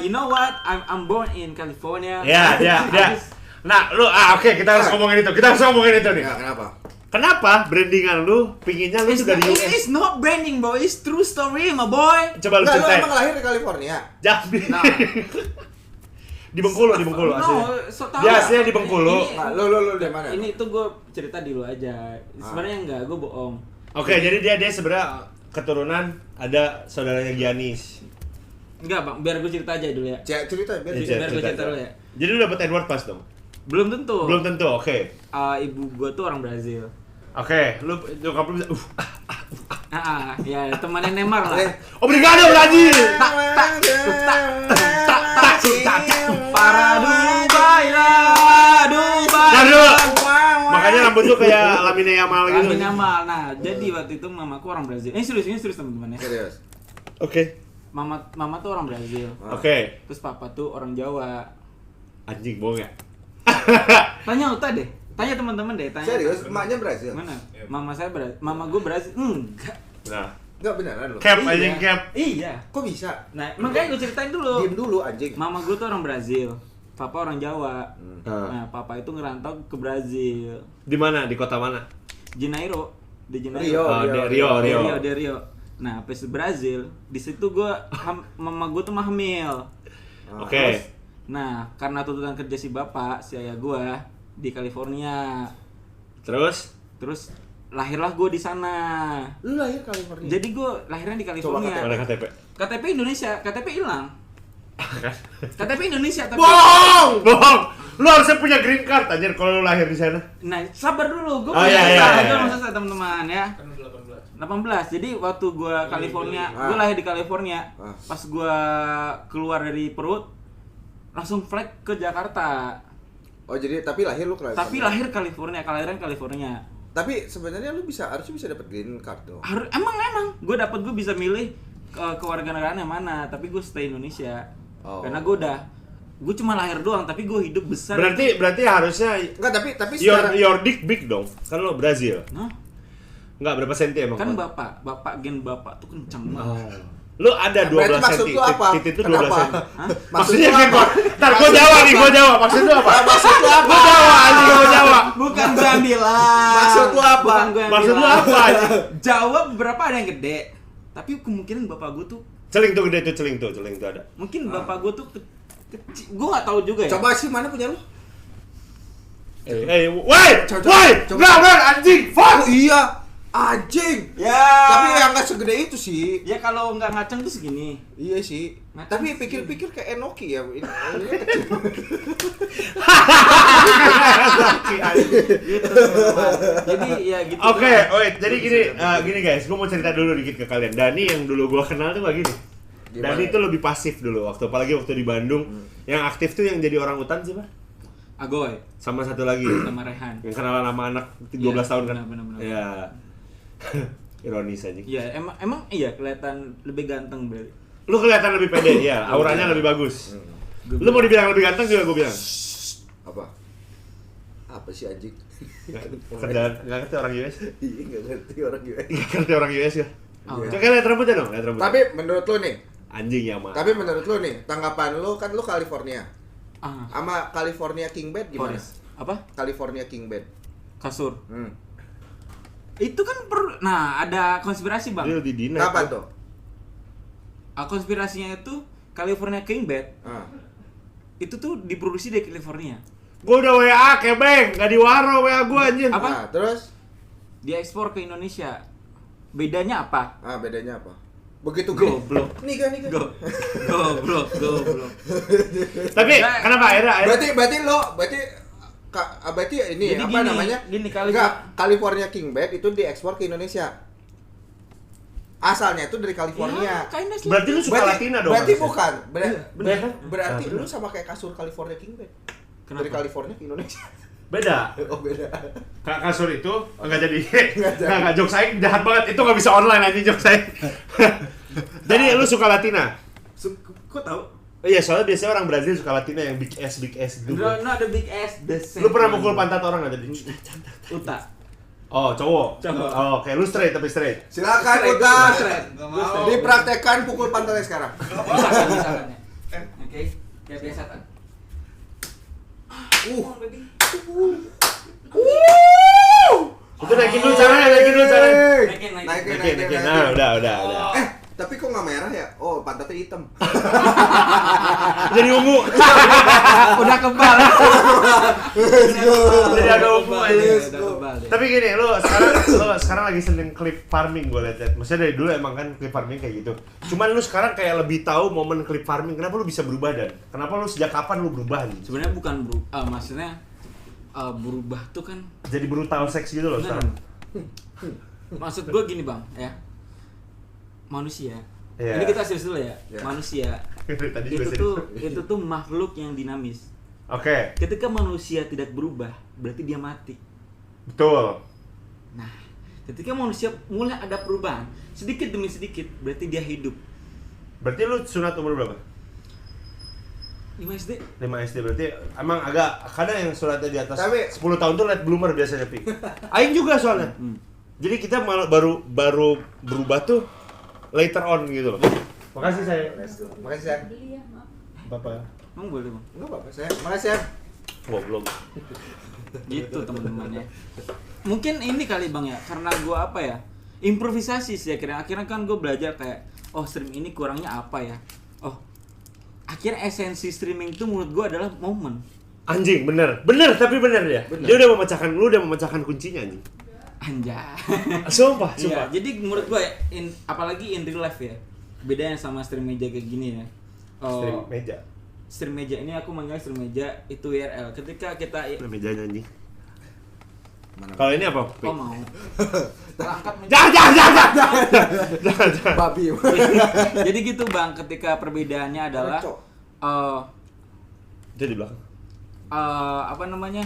You know what? I'm born in California. Ya. Nah, lu oke, kita harus ngomongin itu. Nih. Ya, kenapa? Kenapa brandingan lu pinginnya lu sudah di US? It's not branding, bro. It's true story, my boy. Coba lu Enggak, lu ceritain. emang lahir di California? Jangan. Nah. Di Bengkulu aslinya. So tau Dia gak? aslinya di Bengkulu. Nah, lu dari mana? Ini tuh gue cerita di lu aja. Sebenarnya enggak, gue bohong. Oke, jadi dia sebenarnya keturunan ada saudaranya Giannis. Enggak, Bang. Biar gue cerita aja dulu ya. Cerita biar Biar gue cerita dulu ya. Jadi lu dapet Edward Pass dong? Belum tentu. Oke. Ibu gue tuh orang Brazil. Oke, lu nyokap lu bisa Ya temannya Neymar lah. Obrigado Brazil. Para Dubai lah, Dubai. Nah, dulu. Makanya rambut lu kayak Lamine Yamal gitu. Lamine Yamal. Nah, jadi waktu itu mamaku orang Brazil. Serius teman-teman ya. Serius. Oke. Mama tuh orang Brazil. Oke. Terus papa tuh orang Jawa. Anjing bohong ya? Tanya Uta deh. Tanya teman-teman deh, tanya. Serius, emaknya Brazil? Mana? Mama gue Brazil. Enggak. Nah. Enggak beneran lu. Cap anjing cap. Iya. Kok bisa? Nah, makanya gue ceritain dulu. Diem dulu anjing. Mama gue tuh orang Brazil. Papa orang Jawa. Ah. Nah, papa itu ngerantau ke Brazil. Di mana? Di kota mana? Janeiro. Di Janeiro. Rio. Di Rio. Nah, pas di Brazil, di situ mama gue tuh hamil. Oke. Nah, karena tuntutan kerja si bapak, si ayah gue di California. Terus Lahirlah gue di sana. Lu lahir California? Jadi gue lahirnya di California. Mana KTP? KTP Indonesia, KTP hilang. KTP Indonesia tapi. Bohong. Lu harusnya punya green card anjir kalau lu lahir di sana. Nah, sabar dulu, gue iya. selesai teman-teman ya. 18. Jadi waktu gue California, gue lahir di California. Pas gue keluar dari perut, langsung flight ke Jakarta. Oh, jadi tapi lahir lu California. Tapi lahir California, kelahiran California. Tapi sebenarnya lu harusnya bisa dapat green card dong. Emang gue bisa milih kewarganegaraan yang mana, tapi gue stay Indonesia. Karena gue cuma lahir doang, tapi gue hidup besar. Berarti harusnya enggak, tapi secara your dick big dong. Kan lo Brazil. Nah, Enggak berapa senti emang? kan gen bapak tuh kencang banget. Lu ada 12 berarti maksud senti. lu apa? Titik itu 12 Kenapa? senti. Hah? Maksudnya lu kan apa? Ntar gua Jawa. Maksud lu apa? Maksud lu apa? Gua Jawa anjing, gua Jawa. Bukan gue yang bilang. Maksud lu apa? Bukan gua yang Maksud lu bilang. apa anjing? Jawa beberapa ada yang gede, tapi kemungkinan bapak gue tuh Celing tuh gede tuh, celing tuh ada. mungkin bapak gue tuh kecil. Gue nggak tahu juga ya. Coba sih mana punya lu? Woi! Enggak, anjing. Fuck. Oh, iya. Anjing. Ya. Tapi yang enggak segede itu sih. Ya kalau nggak ngaceng tuh segini. Iya sih. Ngaceng Tapi sih. pikir-pikir kayak Enoki ya. Ini kecil. Gitu. Jadi ya gitu. Oke, wait. Jadi gini guys, gua mau cerita dulu dikit ke kalian. Dani yang dulu gua kenal tuh begini. Gimana? Dani tuh lebih pasif dulu apalagi waktu di Bandung. Yang aktif tuh yang jadi orang hutan siapa? Agoy Sama satu lagi. sama Rehan. Yang kenalan sama anak 12 tahun kan? Benar. Ya. Ironis aja. Iya, emang iya kelihatan lebih ganteng berarti. Lu kelihatan lebih pede ya, auranya lebih bagus. Lu mau dibilang lebih ganteng juga gue bilang. Apa sih anjing? Enggak ngerti orang US. Iya, enggak ngerti orang US. Enggak ngerti orang US ya. Oh, Coba lihat rambutnya dong, lihat rambutnya. Tapi menurut lu nih, Anjing ya, mah. tapi menurut lu nih, tanggapan lu kan lu California. Ah. Sama California King Bed gimana? Apa? California King Bed. Kasur. Itu kan nah ada konspirasi bang. Dia di dinner. kapan tuh? Konspirasinya itu California King Bed itu tuh diproduksi dari California. Gua udah WA kebeng, enggak diwaro WA gua anjir. Apa? Nah, terus? Diekspor ke Indonesia. Bedanya apa? Bedanya apa? Begitu gede. Goblok. Nih. Goblok. Tapi kenapa akhirnya berarti ini Jadi apa gini, namanya? gini, California King Bed itu diekspor ke Indonesia. Asalnya itu dari California. Ya, berarti lu suka Latina dong. Berarti harusnya. bukan. bener kan? Berarti lu sama kayak kasur California King Bed. Dari Kenapa? California ke Indonesia. Beda. Oh, beda. Kasur itu enggak jadi. Enggak jokes saya jahat banget. Itu enggak bisa online anjing jokes saya. Jadi lu suka Latina? Kok tahu? Iya, soalnya biasanya orang Brazil suka Latina yang big ass gitu. No, not the big ass, the same. Lu pernah mukul pantat orang enggak tadi? Uta. Oh, cowok. Cowok. Oh, oke, lu straight tapi straight. Silakan Straight, Uta. straight. Nggak mau. Dipraktekkan pukul pantatnya sekarang. Misalkan ya. udah. Tapi kok nggak merah ya? Oh, pantatnya hitam. Jadi ungu. Udah kebal. Jadi ada ungu aja. Udah kebal. Tapi gini, lu sekarang lagi seneng clip farming gue liat. Maksudnya dari dulu emang kan clip farming kayak gitu. Cuman lu sekarang kayak lebih tahu momen clip farming. Kenapa lu bisa berubah dan? Kenapa lu sejak kapan lu berubah nih? Sebenarnya bukan maksudnya berubah tuh kan. Jadi brutal seks gitu loh sekarang. Maksud gue gini bang, ya. Manusia. Yeah. Ini kita serius dulu ya. Yeah. Manusia. Tadi itu tuh makhluk yang dinamis. Oke. Ketika manusia tidak berubah, berarti dia mati. Betul. Nah, ketika manusia mulai ada perubahan, sedikit demi sedikit, berarti dia hidup. Berarti lu sunat umur berapa? 5 SD? 5 SD berarti emang agak kadang yang sunatnya di atas Tapi 10 tahun tuh late bloomer biasanya Pi. Aing juga soalnya. Jadi kita malah baru berubah tuh later on gitu loh. Makasih saya. Makasih ya. Beli ya, maaf. Bapak. Emang boleh bang? Enggak apa-apa saya. Makasih ya. Goblok. Gitu teman-teman ya. Mungkin ini kali bang ya, karena gue apa ya, improvisasi sih akhirnya kan gue belajar kayak, oh stream ini kurangnya apa ya, oh akhirnya esensi streaming itu menurut gue adalah momen. Anjing, bener tapi bener ya. Bener. Dia lu udah memecahkan kuncinya anjing. Anjay. Sumpah. Iya, jadi menurut gue apalagi in real life ya, bedanya sama stream meja kayak gini ya. Stream meja. Stream meja ini aku manggil stream meja itu IRL. Ketika kita Stream mejanya anjing. Mana? Kalau ini apa? Pi? mau terangkat meja. Jangan. Babi. Jadi gitu bang, ketika perbedaannya adalah Cok. Jadi di belakang. apa namanya?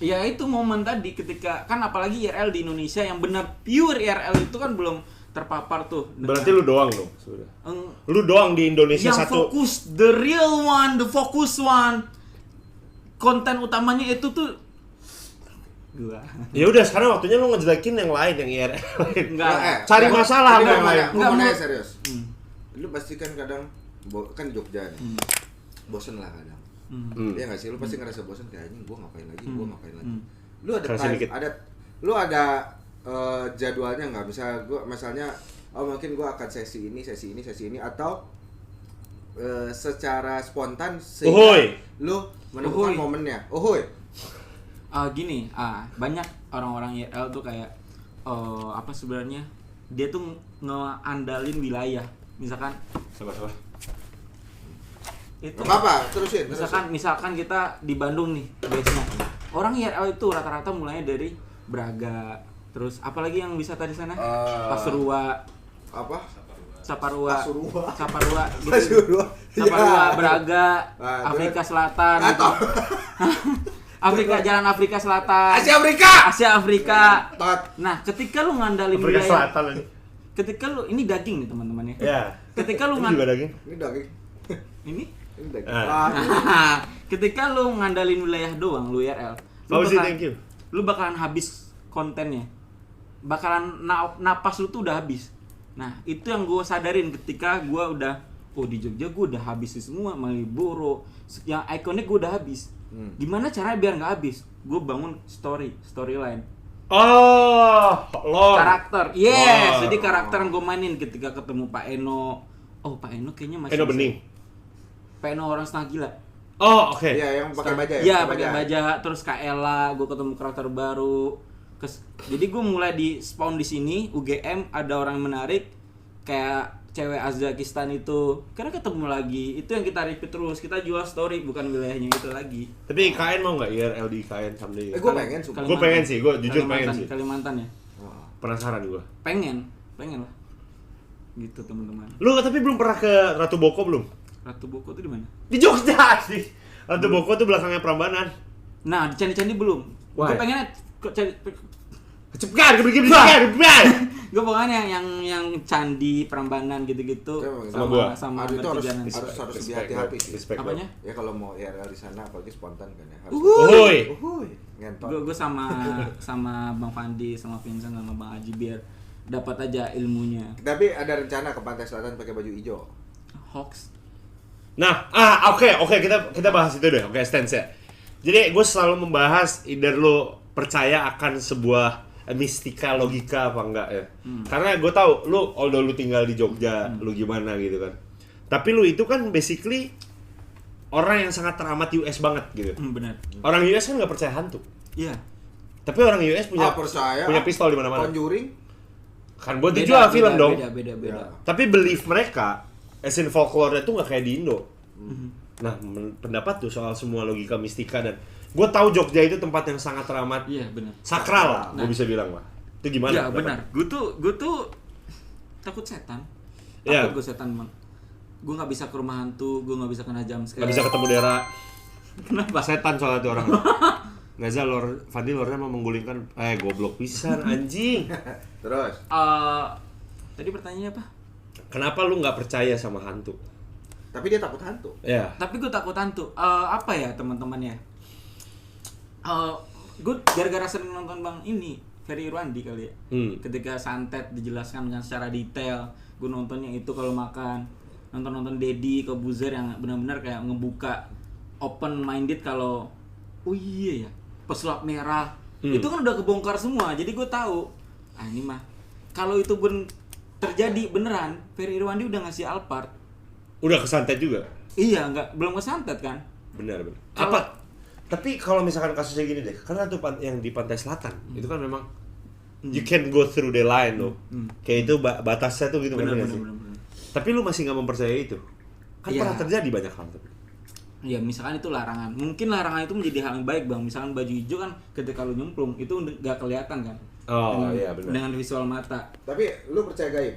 Ya itu momen tadi ketika kan apalagi IRL di Indonesia yang benar pure IRL itu kan belum terpapar tuh. Berarti lu doang dong sudah. Lu doang di Indonesia yang satu. fokus, the real one, the focus one. Konten utamanya itu tuh gua. Ya udah sekarang waktunya lu ngejelekin yang lain yang IRL. Enggak. Cari masalah Enggak, yang lain. Enggak, Enggak, serius. Lu pasti kan kadang kan Jogja nih. Bosen lah kadang. Iya nggak sih, lu pasti ngerasa bosan kayak anjing, gua ngapain lagi. Lu ada lu ada jadwalnya nggak? Misalnya mungkin gua akan sesi ini atau secara spontan sehingga lu menemukan momennya. Gini, banyak orang-orang IRL tuh kayak apa sebenarnya dia tuh ngeandalin wilayah, misalkan Sabar. itu apa terusin. Misalkan kita di Bandung nih base-nya. Orang IRL itu rata-rata mulainya dari Braga, terus apalagi yang wisata di sana? Pasuruan, Apa? Saparua, gitu. Pasuruan. Saparua, Braga, Nah, Afrika Selatan. Atau Jalan Afrika Selatan. Asia Afrika. Tot. Nah, ketika lu ngandalin Afrika wilayah, Selatan ini. ketika lu ini daging nih teman-teman ya. Ya. Ketika lu Ini juga daging. Ini daging. ini Ini daging. ketika lu ngandalin wilayah doang, lu IRL. Thank you. Lu bakalan habis kontennya. Bakalan napas lu tuh udah habis. Nah, itu yang gue sadarin ketika gue udah di Jogja gue udah habis semua, Malioboro, yang ikonik gue udah habis. Gimana caranya biar nggak habis? Gue bangun storyline. Lore. Karakter. Yes, jadi karakter yang gue mainin ketika ketemu Pak Eno. Oh, Pak Eno kayaknya masih Eno bisa. Bening. Pak Eno orang setengah gila. Oke. Iya, yang pakai baja ya. Iya, pakai baja. Terus Kak Ella, gue ketemu karakter baru. Jadi gue mulai di spawn di sini, UGM ada orang yang menarik kayak cewek Uzbekistan itu. Karena ketemu lagi, itu yang kita repeat terus. Kita jual story bukan wilayahnya itu lagi. Tapi IKN mau nggak IRL di IKN someday? Gue pengen suka. Gue pengen sih, gue jujur pengen sih. Kalimantan ya. Penasaran gue. Pengen lah. Gitu teman-teman. Lu tapi belum pernah ke Ratu Boko belum? Ratu Boko itu di mana? Di Jogja sih. Ratu Boko tuh belakangnya Prambanan. Nah, di candi-candi belum. Why? Gue pengennya Cepet, gue pokoknya yang candi Prambanan gitu-gitu Sama gua. sama itu harus bertigaan. lebih hati-hati sih. Respect. Apanya? Ya kalau mau IRL di sana apalagi spontan kan ya. Uhuy. Ngentot. Gue sama Bang Fandi, sama Vincent, sama Bang Aji biar dapat aja ilmunya. Tapi ada rencana ke Pantai Selatan pakai baju hijau. Hoax. Nah, oke, kita bahas itu deh. Oke, stance ya. Jadi gue selalu membahas either lo percaya akan sebuah mistika logika apa enggak ya. Karena gue tahu although lu tinggal di Jogja, lu gimana gitu kan. Tapi lu itu kan basically orang yang sangat teramat US banget gitu. Benar. Orang US kan nggak percaya hantu. Iya. Tapi orang US punya pistol di mana-mana. Conjuring Kan buat dijual film dong. Beda. Tapi belief mereka, as in folklore itu nggak kayak di Indo. Nah, pendapat tuh soal semua logika mistika dan gue tahu Jogja itu tempat yang sangat teramat. Iya, benar. Sakral lah, gue bisa bilang lah. Itu gimana? Iya, benar. Gue tuh takut setan. Takut gue setan, Bang. Gue nggak bisa ke rumah hantu, gue nggak bisa kena jumpscare. Nggak bisa ketemu Dera. Kenapa? Setan soalnya tuh orang. Gaza Fadil lornya mau menggulingkan goblok pisan anjing. terus tadi pertanyaannya apa? Kenapa lu nggak percaya sama hantu? Tapi dia takut hantu. Ya. Tapi gue takut hantu. Apa ya teman-teman ya? Gue gara-gara sering nonton Bang ini Ferry Irwandi kali ya. Ketika santet dijelaskan dengan secara detail, gue nontonnya itu kalau makan. Nonton Deddy Corbuzier yang benar-benar kayak ngebuka open minded kalau oh iya ya pesulap merah itu kan udah kebongkar semua, jadi gue tahu ini mah kalau itu terjadi beneran Ferry Irwandi udah ngasih Alphard. Udah kesantet juga? Iya, belum kesantet kan? Benar. Apa? Tapi kalau misalkan kasusnya gini deh, karena tuh yang di pantai selatan itu kan memang you can go through the line loh. Kayak itu batasnya tuh gitu. Bener. Tapi lu masih nggak mempercayai itu? Kan pernah terjadi banyak hal tapi. Ya misalkan itu larangan. Mungkin larangan itu menjadi hal yang baik, Bang. Misalkan baju hijau kan ketika lu nyemplung itu nggak kelihatan kan? Iya benar. Dengan visual mata. Tapi lu percaya gaib?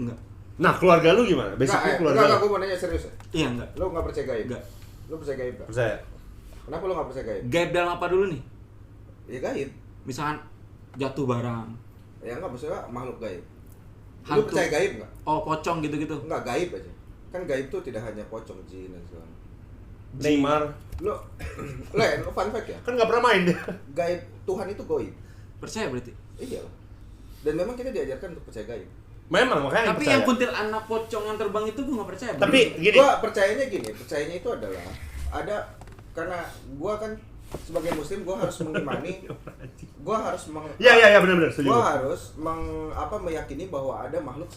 Enggak. Nah, keluarga lu gimana? Basically keluarga. Enggak, gue mau nanya serius. Iya, enggak. Lu nggak percaya gaib? Enggak. Lu percaya gaib nggak? Percaya. Kenapa lu nggak percaya gaib? Gaib dalam apa dulu nih? Ya gaib. Misalkan jatuh barang. Ya enggak, maksudnya makhluk gaib. Hantu. Lu percaya gaib nggak? Oh, pocong gitu-gitu. Enggak, gaib aja. Kan gaib tuh tidak hanya pocong, jin dan segala. Neymar. Lu fun fact ya? Kan nggak pernah main dia. Gaib, Tuhan itu gaib. Percaya berarti? Iya. Dan memang kita diajarkan untuk percaya gaib. Memang makanya. Tapi yang kuntilanak pocong yang terbang itu gue nggak percaya. Tapi gini. Gua percayanya itu adalah ada karena gua kan sebagai muslim gua harus mengimani, gua harus ya benar setuju. Gua harus meyakini bahwa ada makhluk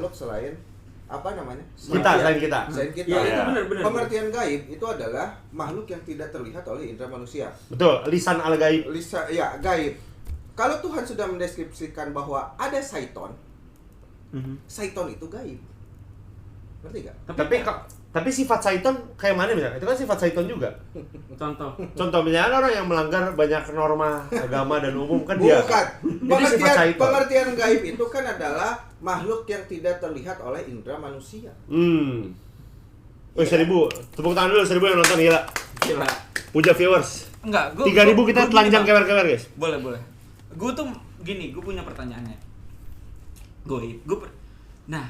selain apa namanya? Selain kita. Ya, itu benar. Pengertian gaib itu adalah makhluk yang tidak terlihat oleh indera manusia. Betul, lisan al gaib. Gaib. Kalau Tuhan sudah mendeskripsikan bahwa ada syaiton, syaiton itu gaib. Ngerti gak? Tapi sifat syaiton kayak mana misalnya? Itu kan sifat syaiton juga. Contoh misalnya orang yang melanggar banyak norma agama dan umum kan dia. Bukan. Pengertian gaib itu kan adalah makhluk yang tidak terlihat oleh indera manusia. 1000. Tepuk tangan dulu 1000 yang nonton gila. Puja viewers. Enggak, 3000 kita telanjang kewer-kewer, guys. Boleh. Gue tuh gini, gue punya pertanyaannya. Nah,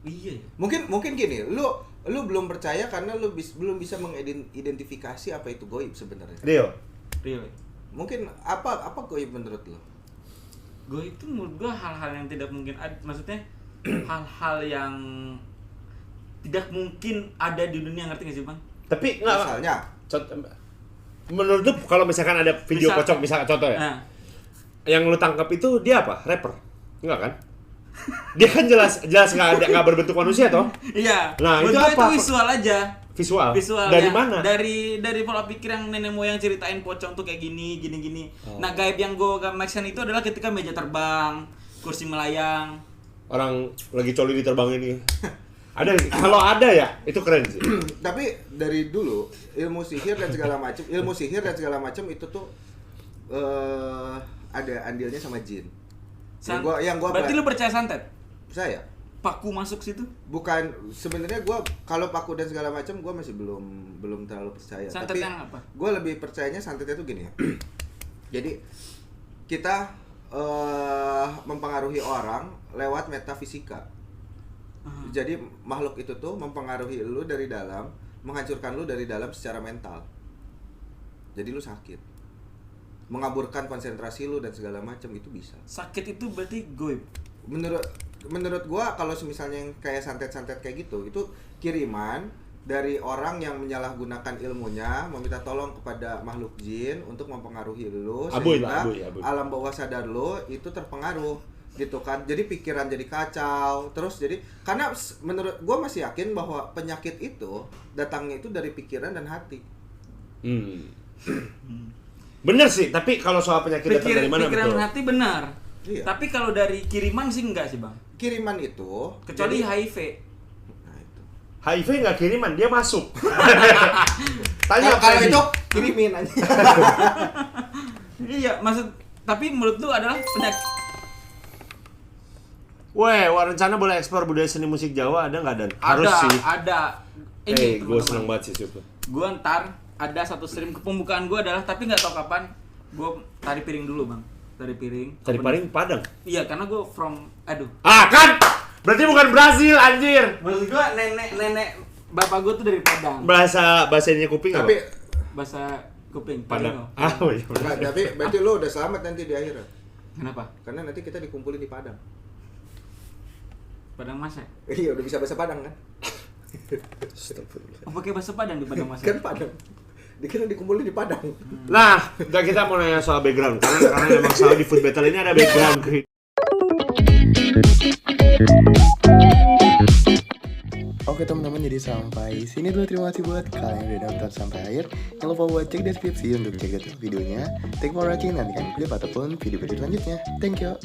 iya ya. Mungkin gini, lu belum percaya karena lu belum bisa mengidentifikasi apa itu gaib sebenarnya. Rio. Mungkin apa gaib menurut lu? Gaib itu menurut gue hal-hal yang tidak mungkin ada, maksudnya hal-hal yang tidak mungkin ada di dunia, ngerti gak sih, Bang? Tapi enggak, misalnya menurut lu kalau misalkan ada video pocong misalkan contoh ya. Yang lu tangkap itu dia apa? Rapper? Enggak kan? Dia kan jelas nggak berbentuk manusia toh? Iya. Nah, itu apa? Itu visual aja. Visual. Dari ya, mana? Dari pola pikir yang nenek moyang ceritain pocong tuh kayak gini. Nah, gaib yang gue make sense itu adalah ketika meja terbang, kursi melayang. Orang lagi coli diterbangin ini. Ada, kalau ada ya, itu keren sih. Tapi dari dulu ilmu sihir dan segala macam itu tuh ada andilnya sama jin. Berarti lu percaya santet? Percaya. Paku masuk situ? Bukan, sebenarnya kalau paku dan segala macam masih belum terlalu percaya. Santet tapi yang apa? Gue lebih percayanya santetnya tuh gini ya. Jadi kita mempengaruhi orang lewat metafisika. Jadi makhluk itu tuh mempengaruhi lu dari dalam, menghancurkan lu dari dalam secara mental. Jadi lu sakit, mengaburkan konsentrasi lu dan segala macam itu bisa. Sakit itu berarti gaib. Menurut gua kalau misalnya yang kayak santet-santet kayak gitu itu kiriman dari orang yang menyalahgunakan ilmunya meminta tolong kepada makhluk jin untuk mempengaruhi lu sehingga alam bawah sadar lu itu terpengaruh gitu kan. Jadi pikiran jadi kacau. Terus jadi karena menurut gua masih yakin bahwa penyakit itu datangnya itu dari pikiran dan hati. Bener sih, tapi kalau soal penyakit datang dari mana pikiran betul? dan hati benar. Iya. Tapi kalau dari kiriman sih enggak sih, Bang. Kiriman itu Kecuali jadi, HIV. nah itu. HIV nggak kiriman, dia masuk. Tanya kalau itu kirimin aja. Iya, maksud tapi menurut lu adalah penyakit. Weh, Warencana boleh eksplor budaya seni musik Jawa ada nggak Dan? Harus Ada, sih. ada. Ini Gue seneng banget sih coba. Gue ntar ada satu stream ke pembukaan gue adalah tapi nggak tahu kapan. Gue tari piring dulu, Bang. Tari piring. Tari piring Padang. Iya, karena gue from Ah kan? Berarti bukan Brazil anjir. Maksud gue nenek bapak gue tuh dari Padang. Bahasanya kuping apa? Tapi Bahasa kuping. Padang. Padang. Oh iya. enggak, tapi berarti lu udah selamat nanti di akhirat. Kenapa? Karena nanti kita dikumpulin di Padang. Padang Mas ya? Iya, udah bisa bahasa Padang kan? Oh, pakai bahasa Padang di Padang Mas. Kan Padang. Dikira dikumpulin di Padang. Nah, kita mau nanya soal background karena memang soal di Food Battle ini ada background. Oke teman-teman, jadi sampai sini dulu. Terima kasih buat kalian yang udah nonton sampai akhir. Jangan lupa buat cek deskripsi untuk cek detail videonya. Thank you for watching, nantikan klip ataupun video-video selanjutnya. Thank you.